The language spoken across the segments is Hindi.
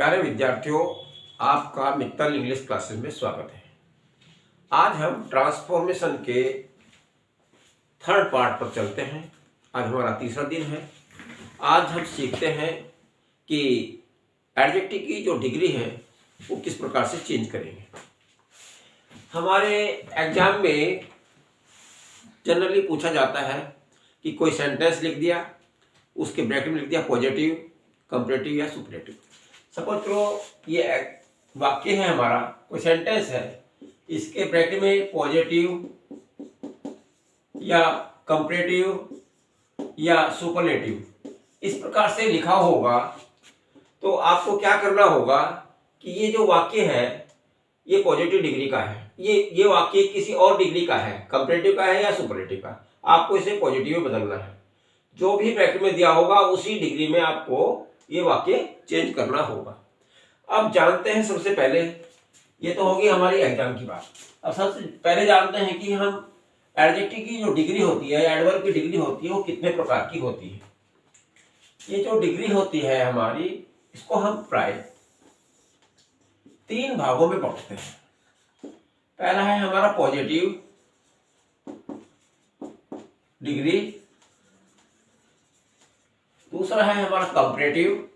प्यारे विद्यार्थियों, आपका मित्तल इंग्लिश क्लासेस में स्वागत है। आज हम ट्रांसफॉर्मेशन के थर्ड पार्ट पर चलते हैं। आज हमारा तीसरा दिन है। आज हम सीखते हैं कि एडजेक्टिव की जो डिग्री है वो किस प्रकार से चेंज करेंगे। हमारे एग्जाम में जनरली पूछा जाता है कि कोई सेंटेंस लिख दिया, उसके ब्रैकेट में लिख दिया पॉजिटिव, कंपैरेटिव या सुपरलेटिव। सपोज करो ये वाक्य है हमारा, कोई सेंटेंस है, इसके ब्रैकेट में पॉजिटिव या कंपैरेटिव या सुपरलेटिव इस प्रकार से लिखा होगा। तो आपको क्या करना होगा कि ये जो वाक्य है ये पॉजिटिव डिग्री का है, ये वाक्य किसी और डिग्री का है, कंपैरेटिव का है या सुपरलेटिव का, आपको इसे पॉजिटिव में बदलना है। जो भी ब्रैकेट में दिया होगा उसी डिग्री में आपको ये वाक्य चेंज करना होगा। अब जानते हैं, सबसे पहले ये तो होगी हमारी एग्जाम की बात। अब सबसे पहले जानते हैं कि हम एडजेक्टिव की जो डिग्री होती है, एडवर्ब की डिग्री होती है, वो कितने प्रकार की होती है। ये जो डिग्री होती है हमारी, इसको हम प्राय 3 भागों में बांटते हैं। पहला है हमारा पॉजिटिव डिग्री, दूसरा है हमारा कंपैरेटिव,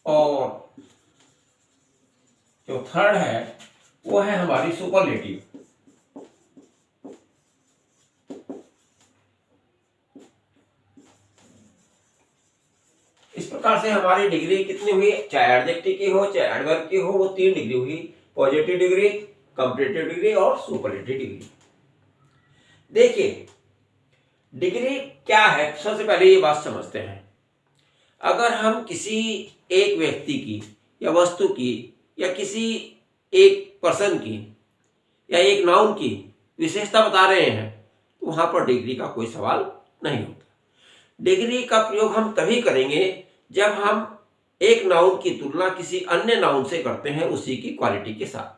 और जो थर्ड है वो है हमारी सुपरलेटिव। इस प्रकार से हमारी डिग्री कितनी हुई, चाहे एडजेक्टिव की हो चाहे एडवर्ब की हो, वो 3 डिग्री हुई, पॉजिटिव डिग्री, कंपैरेटिव डिग्री और सुपरलेटिव डिग्री। देखिए डिग्री क्या है, सबसे पहले ये बात समझते हैं। अगर हम किसी एक व्यक्ति की या वस्तु की या किसी एक पर्सन की या एक नाउन की विशेषता बता रहे हैं तो वहां पर डिग्री का कोई सवाल नहीं होता। डिग्री का प्रयोग हम तभी करेंगे जब हम एक नाउन की तुलना किसी अन्य नाउन से करते हैं, उसी की क्वालिटी के साथ,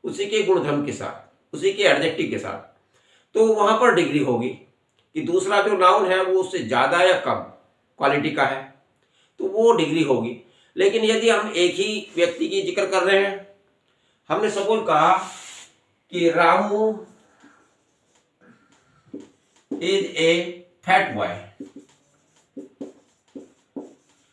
उसी के गुणधर्म के साथ, उसी के एडजेक्टिव के साथ, तो वहां पर डिग्री होगी कि दूसरा जो नाउन है वो उससे ज्यादा या कम क्वालिटी का है, तो वो डिग्री होगी। लेकिन यदि हम एक ही व्यक्ति की जिक्र कर रहे हैं, हमने सपोज कहा कि Ramu is a fat boy,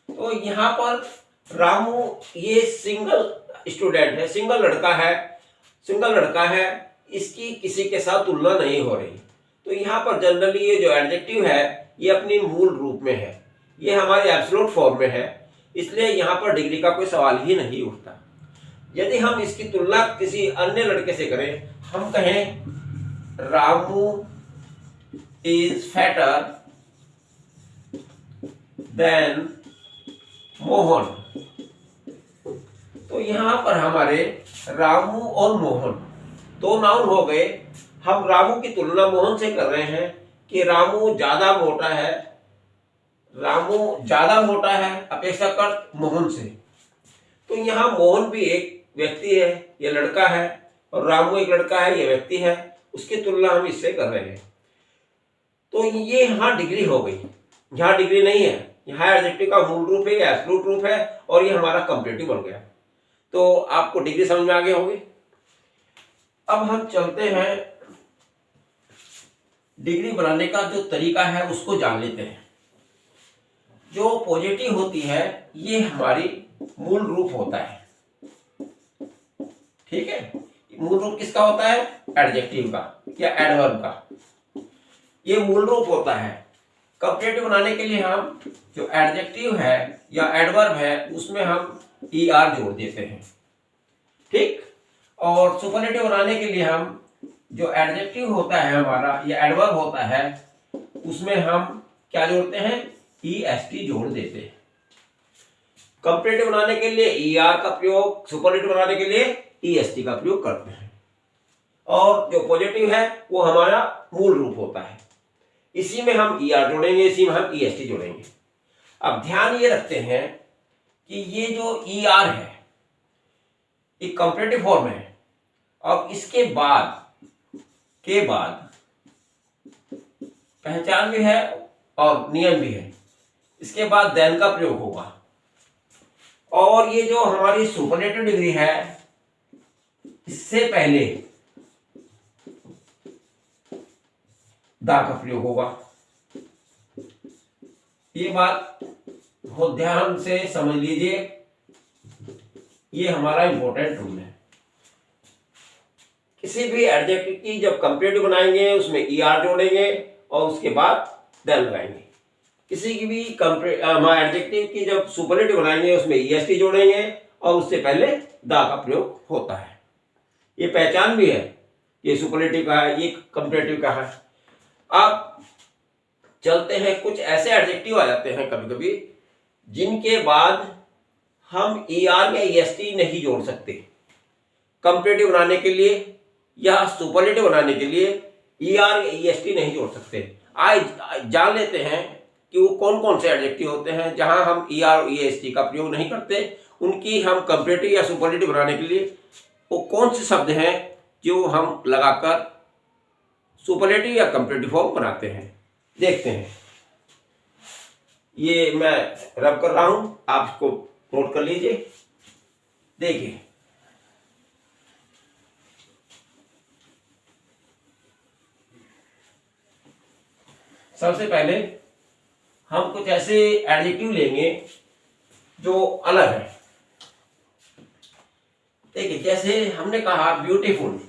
तो यहां पर रामू ये सिंगल स्टूडेंट है, सिंगल लड़का है, इसकी किसी के साथ तुलना नहीं हो रही। तो यहां पर जनरली ये जो एडजेक्टिव है ये अपनी मूल रूप में है, ये हमारे एब्सोल्यूट फॉर्म में है, इसलिए यहां पर डिग्री का कोई सवाल ही नहीं उठता। यदि हम इसकी तुलना किसी अन्य लड़के से करें, हम कहें Ramu is fatter than Mohan, तो यहां पर हमारे रामू और मोहन 2 नाउन हो गए। हम रामू की तुलना मोहन से कर रहे हैं कि रामू ज्यादा मोटा है अपेक्षाकृत मोहन से। तो यहाँ मोहन भी एक व्यक्ति है, ये लड़का है, और रामू एक लड़का है, ये व्यक्ति है, उसकी तुलना हम इससे कर रहे हैं। तो ये यहाँ डिग्री हो गई। यहाँ डिग्री नहीं है, यहाँ एडजेक्टिव का मूल रूप है, एब्सोल्यूट रूप है, और ये हमारा कंपैरेटिव बन गया। तो आपको डिग्री समझ में आ गई होगी। अब हम चलते हैं, डिग्री बनाने का जो तरीका है उसको जान लेते हैं। जो पॉजिटिव होती है ये हमारी मूल रूप होता है, ठीक है। मूल रूप किसका होता है, एडजेक्टिव का या एडवर्ब का, ये मूल रूप होता है। कंपैरेटिव बनाने के लिए हम जो एडजेक्टिव है या एडवर्ब है उसमें हम ER जोड़ देते हैं, ठीक। और सुपरलेटिव बनाने के लिए हम जो एडजेक्टिव होता है हमारा या एडवर्ब होता है उसमें हम क्या जोड़ते हैं, EST जोड़ देते हैं। कंपैरेटिव बनाने के लिए ER का प्रयोग, सुपरलेटिव बनाने के लिए EST का प्रयोग करते हैं। और जो पॉजिटिव है वो हमारा मूल रूप होता है, इसी में हम ER जोड़ेंगे, इसी में हम EST जोड़ेंगे। अब ध्यान ये रखते हैं कि ये जो ER है ये कंपैरेटिव फॉर्म है, अब इसके बाद पहचान भी है और नियम भी है। इसके बाद देन का प्रयोग होगा। और ये जो हमारी सुपरलेटिव डिग्री है, इससे पहले दा का प्रयोग होगा। ये बात बहुत ध्यान से समझ लीजिए, ये हमारा इंपॉर्टेंट रूल है। किसी भी एडजेक्टिव की जब कंपेरेटिव बनाएंगे उसमें ईआर जोड़ेंगे और उसके बाद देन लगाएंगे। किसी की भी एडजेक्टिव की जब सुपरलेटिव बनाएंगे उसमें ईएसटी जोड़ेंगे और उससे पहले दा का प्रयोग होता है। ये पहचान भी है, ये सुपरलेटिव का है, ये कंपेरेटिव का है। अब चलते हैं, कुछ ऐसे एडजेक्टिव आ जाते हैं कभी कभी जिनके बाद हम ईआर या ईएसटी नहीं जोड़ सकते। कंपेरेटिव बनाने के लिए या सुपरलेटिव बनाने के लिए ईआर या ईएसटी नहीं जोड़ सकते। आज जान लेते हैं कि वो कौन कौन से एडजेक्टिव होते हैं जहां हम ईआर और ईएसटी का प्रयोग नहीं करते। उनकी हम कंपेरेटिव या सुपरलेटिव बनाने के लिए वो कौन से शब्द हैं जो हम लगाकर सुपरलेटिव या कंपेरेटिव फॉर्म बनाते हैं, देखते हैं। ये मैं रब कर रहा हूं, आप इसको नोट कर लीजिए। देखिए, सबसे पहले हम कुछ ऐसे एडजेक्टिव लेंगे जो अलग है। देखिए, जैसे हमने कहा ब्यूटीफुल।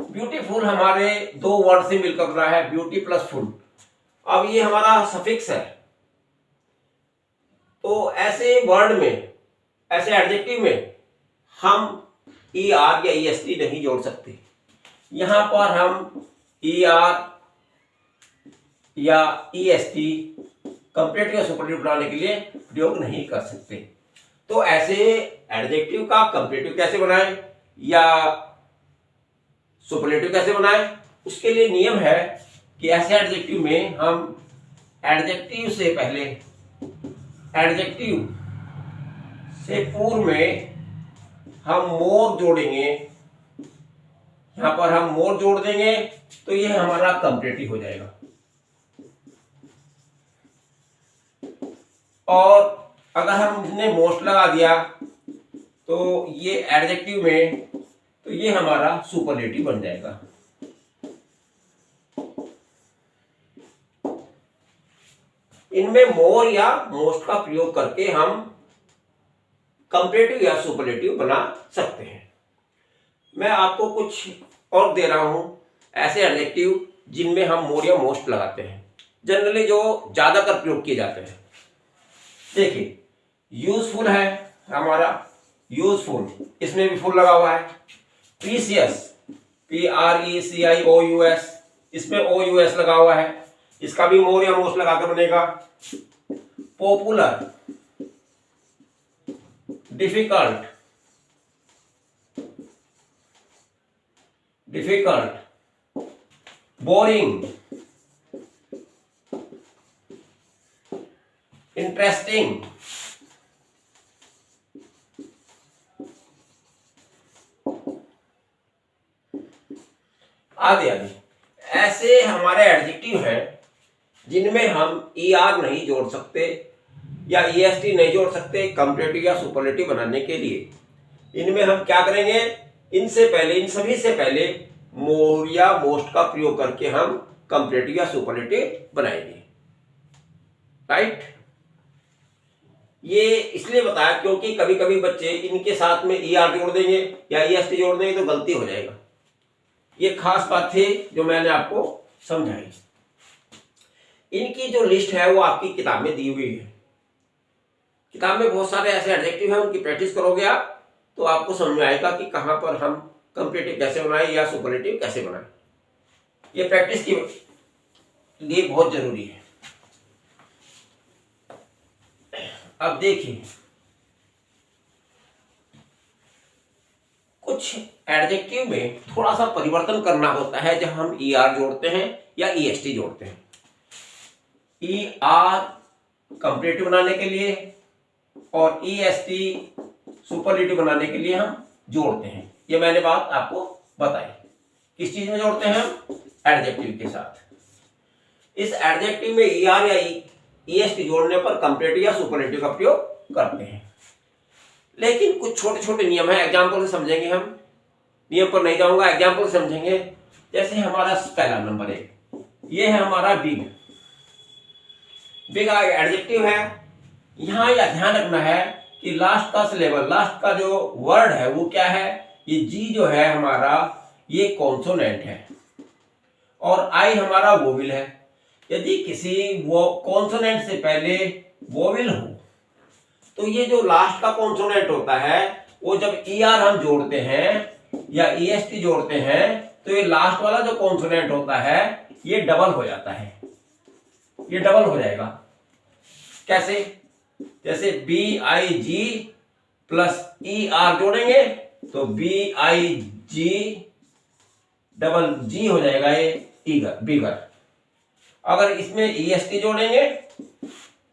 ब्यूटीफुल हमारे दो वर्ड से मिलकर बना है, ब्यूटी प्लस फुल। अब ये हमारा सफिक्स है, तो ऐसे वर्ड में, ऐसे एडजेक्टिव में हम ई आर या ई एस टी नहीं जोड़ सकते। यहां पर हम ई आर या ई एस टी कंपेरेटिव या सुपरलेटिव बनाने के लिए प्रयोग नहीं कर सकते। तो ऐसे एडजेक्टिव का कंपेरेटिव कैसे बनाएं या सुपरलेटिव कैसे बनाएं, उसके लिए नियम है कि ऐसे एडजेक्टिव में हम एडजेक्टिव से पहले, एडजेक्टिव से पूर्व में हम मोर जोड़ेंगे। यहां पर हम मोर जोड़ देंगे तो यह हमारा कंपेरेटिव हो जाएगा। और अगर हमने मोस्ट लगा दिया तो ये एडजेक्टिव में, तो ये हमारा सुपरलेटिव बन जाएगा। इनमें मोर या मोस्ट का प्रयोग करके हम कंपेरेटिव या सुपरलेटिव बना सकते हैं। मैं आपको कुछ और दे रहा हूं ऐसे एडजेक्टिव जिनमें हम मोर या मोस्ट लगाते हैं, जनरली जो ज्यादातर प्रयोग किए जाते हैं। देखिए, यूजफुल है हमारा, यूजफुल, इसमें भी फुल लगा हुआ है। प्रीसियस, PRECIOUS, इसमें OUS लगा हुआ है, इसका भी मोर या मोस्ट लगाकर बनेगा। पॉपुलर, डिफिकल्ट, बोरिंग, इंटरेस्टिंग, आदि आदि। ऐसे हमारे एडजेक्टिव हैं जिनमें हम ER नहीं जोड़ सकते या EST नहीं जोड़ सकते कंपेरेटिव या सुपरलेटिव बनाने के लिए। इनमें हम क्या करेंगे, इनसे पहले, इन सभी से पहले मोर या मोस्ट का प्रयोग करके हम कंपेरेटिव या सुपरलेटिव बनाएंगे। राइट? ये इसलिए बताया क्योंकि कभी कभी बच्चे इनके साथ में ER जोड़ देंगे या EST जोड़ देंगे तो गलती हो जाएगा। ये खास बात थी जो मैंने आपको समझाई। इनकी जो लिस्ट है वो आपकी किताब में दी हुई है। किताब में बहुत सारे ऐसे एडजेक्टिव हैं, उनकी प्रैक्टिस करोगे आप तो आपको समझ में आएगा कि कहां पर हम कंपेरेटिव कैसे बनाएं या सुपरलेटिव कैसे बनाएं। ये प्रैक्टिस के लिए बहुत जरूरी है। अब देखिए, कुछ एडजेक्टिव में थोड़ा सा परिवर्तन करना होता है जब हम ER जोड़ते हैं या EST जोड़ते हैं। ER कंपेरेटिव बनाने के लिए और EST सुपरलेटिव बनाने के लिए हम जोड़ते हैं। ये मैंने बात आपको बताई। किस चीज में जोड़ते हैं हम? एडजेक्टिव के साथ। इस एडजेक्टिव में ER या EST जोड़ने पर कंपैरेटिव या सुपरलेटिव का प्रयोग करते हैं। लेकिन कुछ छोटे छोटे नियम है, एग्जाम्पल से समझेंगे हम, नियम पर नहीं जाऊंगा, एग्जाम्पल से समझेंगे। जैसे हमारा पहला नंबर 1, ये है हमारा बिग। बिग एडजेक्टिव है। यहां यह ध्यान रखना है कि लास्ट का सिलेबल, लास्ट का जो वर्ड है वो क्या है, ये जी जो है हमारा ये कॉन्सोनेंट है और आई हमारा वोविल है। यदि किसी वो कॉन्सोनेंट से पहले वोविल हो तो ये जो लास्ट का कॉन्सोनेंट होता है वो जब ER हम जोड़ते हैं या EST जोड़ते हैं तो ये लास्ट वाला जो कॉन्सोनेंट होता है ये डबल हो जाता है, ये डबल हो जाएगा। कैसे? जैसे BIG प्लस ER जोड़ेंगे तो BIG डबल G हो जाएगा, ये ईगर, बिगर। अगर इसमें EST जोड़ेंगे,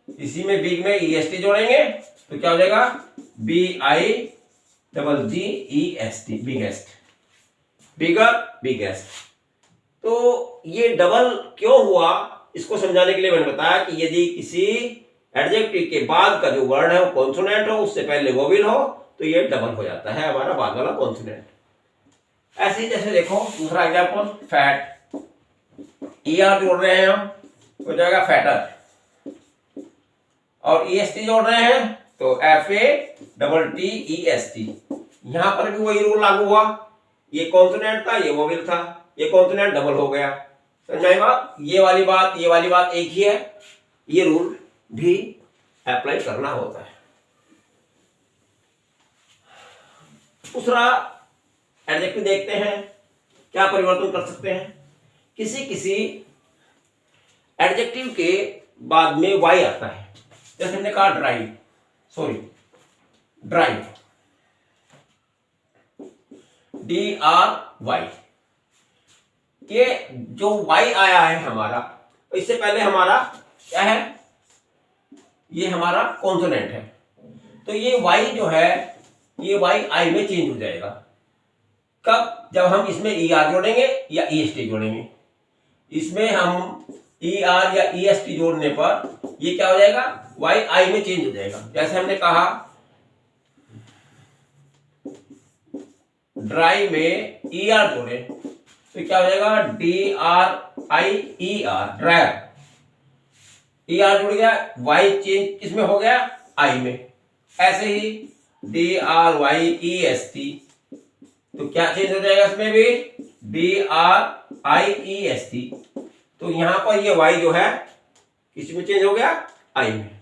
इसी में बिग में EST जोड़ेंगे तो क्या हो जाएगा, BI डबल GEST, बिगेस्ट, बिगर, बिगेस्ट। तो ये डबल क्यों हुआ, इसको समझाने के लिए मैंने बताया कि यदि किसी एडजेक्टिव के बाद का जो वर्ड है वो कॉन्सोनेंट हो, उससे पहले वोवेल हो, तो ये डबल हो जाता है हमारा बाद वाला कॉन्सोनेंट। ऐसे ही जैसे देखो दूसरा एग्जांपल, फैट, ER जोड़ रहे हैं हम, हो जाएगा फैटर, और EST जोड़ रहे हैं तो FATTEST। यहां पर भी वही रूल लागू हुआ, ये कॉन्सोनेंट था, ये वोवेल था, ये कॉन्सोनेंट डबल हो गया। समझ आई बात? ये वाली बात एक ही है, ये रूल भी अप्लाई करना होता है। दूसरा एडजेक्टिव देखते हैं क्या परिवर्तन कर सकते हैं। किसी एडजेक्टिव के बाद में वाई आता है, जैसे हमने कहा ड्राइव, DRY। ये जो वाई आया है हमारा, इससे पहले हमारा क्या है, ये हमारा कॉन्सोनेंट है, तो ये वाई जो है ये वाई आई में चेंज हो जाएगा। कब? जब हम इसमें ER जोड़ेंगे या EST जोड़ेंगे। इसमें हम ER या EST जोड़ने पर ये क्या हो जाएगा, वाई आई में चेंज हो जाएगा। जैसे हमने कहा ड्राई में ER जोड़े तो क्या हो जाएगा, DRIER, ड्रायर। ER जुड़ गया, वाई चेंज किसमें हो गया, आई में। ऐसे ही DRYEST, तो क्या चेंज हो जाएगा इसमें भी, DRIEST। तो यहां पर ये वाई जो है किस में चेंज हो गया, आई में।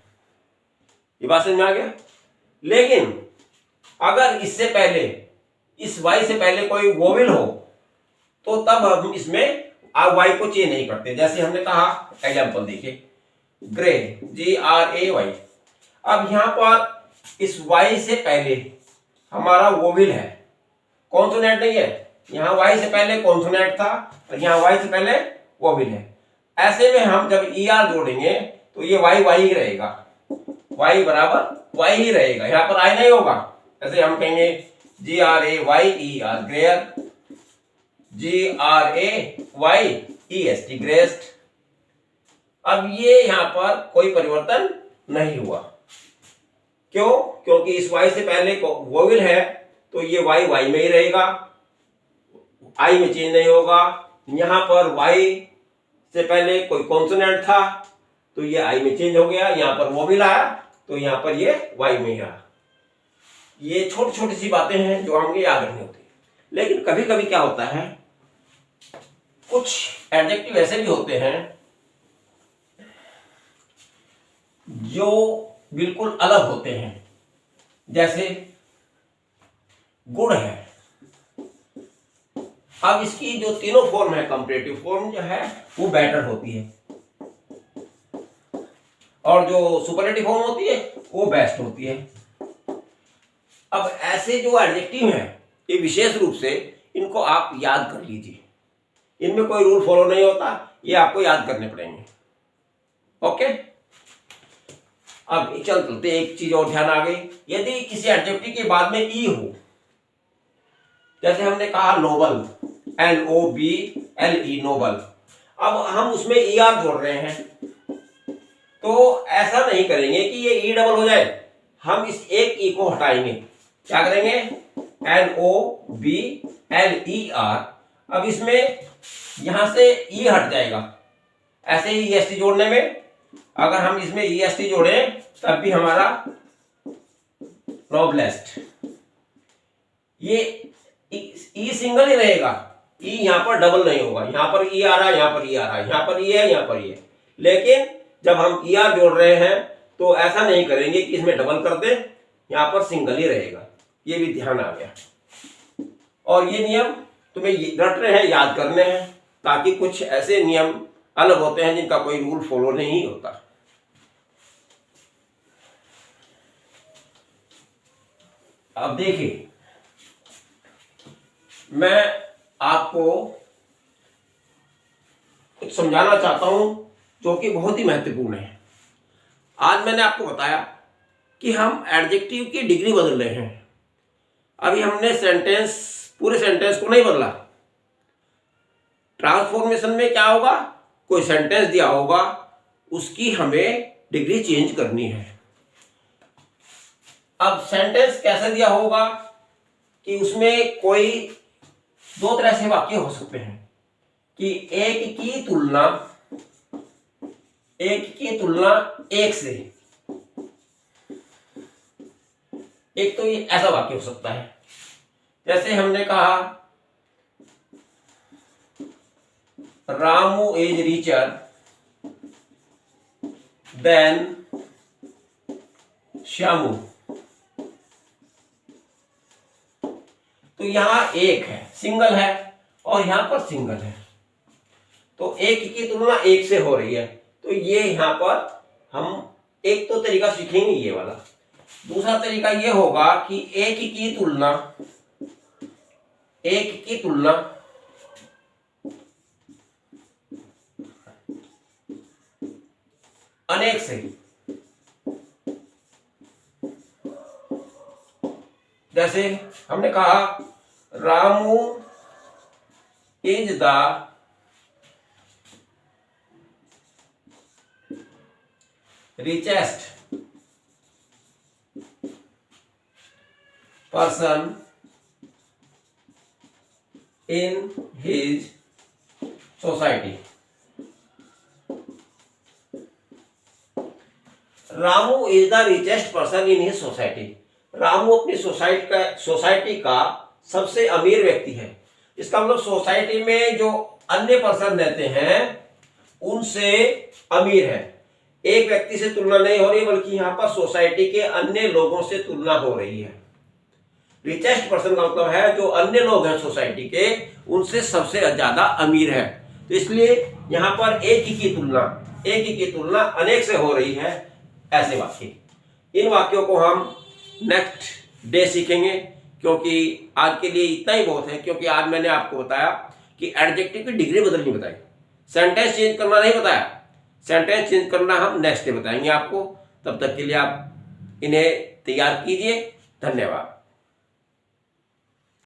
ये बात समझ में आ गया। लेकिन अगर इससे पहले, इस वाई से पहले कोई वोवेल हो तो तब हम इसमें वाई को चेंज नहीं करते। जैसे हमने कहा, एग्जांपल देखिए, ग्रे, GRAY। अब यहां पर इस वाई से पहले हमारा वोवेल है, कॉन्सोनेंट नहीं है। यहां वाई से पहले कॉन्सोनेंट था और यहां वाई से पहले वोवेल है। ऐसे में हम जब ER जोड़ेंगे तो ये वाई ही रहेगा, वाई बराबर वाई ही रहेगा, यहां पर आई नहीं होगा। ऐसे हम कहेंगे GRAYER, ग्रेयर, GRAYEST, ग्रेस्ट। अब ये यहां पर कोई परिवर्तन नहीं हुआ। क्यों? क्योंकि इस वाई से पहले वोवेल है तो ये वाई में ही रहेगा, आई में चेंज नहीं होगा। यहां पर वाई से पहले कोई कॉन्सोनेंट था तो ये आई में चेंज हो गया, यहां पर वोवेल आया तो यहां पर ये वाई में ही रहा। ये छोटी छोटी सी बातें हैं जो हमें याद रखनी होती है। लेकिन कभी कभी क्या होता है, कुछ एडजेक्टिव ऐसे भी होते हैं जो बिल्कुल अलग होते हैं। जैसे गुड है, अब इसकी जो तीनों फॉर्म है, कंपैरेटिव फॉर्म जो है वो बेटर होती है और जो सुपरलेटिव फॉर्म होती है वो बेस्ट होती है। अब ऐसे जो एडजेक्टिव हैं ये विशेष रूप से इनको आप याद कर लीजिए, इनमें कोई रूल फॉलो नहीं होता, ये आपको याद करने पड़ेंगे। ओके, अब चलते एक चीज और ध्यान आ गई, यदि किसी एडजेक्टिव के बाद में ई हो, जैसे हमने कहा नोबल, NOBLE, नोबल। अब हम उसमें ER जोड़ रहे हैं, तो ऐसा नहीं करेंगे कि ये E डबल हो जाए, हम इस एक E को हटाएंगे, क्या करेंगे, NOBLER। अब इसमें यहां से E हट जाएगा, ऐसे ही EST जोड़ने में अगर हम इसमें EST जोड़ें तब भी हमारा नोबलेस्ट, ये E सिंगल ही रहेगा, E यहां पर डबल नहीं होगा, यहां पर E आ रहा है, यहां पर E आ रहा है, यहां पर E है, यहां पर E है। लेकिन जब हम ER जोड़ रहे हैं तो ऐसा नहीं करेंगे कि इसमें डबल कर दें, यहां पर सिंगल ही रहेगा, ये भी ध्यान आ गया। और ये नियम तुम्हें रट रहे हैं, याद करने हैं, ताकि कुछ ऐसे नियम अलग होते हैं जिनका कोई रूल फॉलो नहीं होता। अब देखिए, मैं आपको कुछ समझाना चाहता हूं जो कि बहुत ही महत्वपूर्ण है। आज मैंने आपको बताया कि हम एडजेक्टिव की डिग्री बदल रहे हैं। अभी हमने पूरे सेंटेंस को नहीं बदला। ट्रांसफॉर्मेशन में क्या होगा, कोई सेंटेंस दिया होगा, उसकी हमें डिग्री चेंज करनी है। अब सेंटेंस कैसे दिया होगा कि उसमें कोई दो तरह से वाक्य हो सकते हैं कि एक की तुलना एक से, एक तो ये ऐसा वाक्य हो सकता है, जैसे हमने कहा Ramu is richer than Shyamu. तो यहां एक है, सिंगल है, और यहां पर सिंगल है, तो एक की तुलना एक से हो रही है। तो ये यहां पर हम एक तो तरीका सीखेंगे ये वाला। दूसरा तरीका ये होगा कि एक की तुलना अनेक से, जैसे हमने कहा Ramu is the richest person in his society। Ramu is the richest person in his society. Ramu अपनी सोसाइटी का सबसे अमीर व्यक्ति है। इसका मतलब सोसाइटी में जो अन्य पर्सन रहते हैं उनसे अमीर है। एक व्यक्ति से तुलना नहीं हो रही, बल्कि यहां पर सोसाइटी के अन्य लोगों से तुलना हो रही है। रिचेस्ट पर्सन का मतलब है जो अन्य लोग हैं सोसाइटी के, उनसे सबसे ज्यादा अमीर है। तो इसलिए यहां पर एक ही की तुलना अनेक से हो रही है, ऐसे वाक्य। इन वाक्यों को हम नेक्स्ट डे सीखेंगे, क्योंकि आज के लिए इतना ही बहुत है। क्योंकि आज मैंने आपको बताया कि एडजेक्टिव की डिग्री बदलनी बताई, सेंटेंस चेंज करना नहीं बताया। सेंटेंस चेंज करना हम नेक्स्ट डे बताएंगे आपको। तब तक के लिए आप इन्हें तैयार कीजिए। धन्यवाद।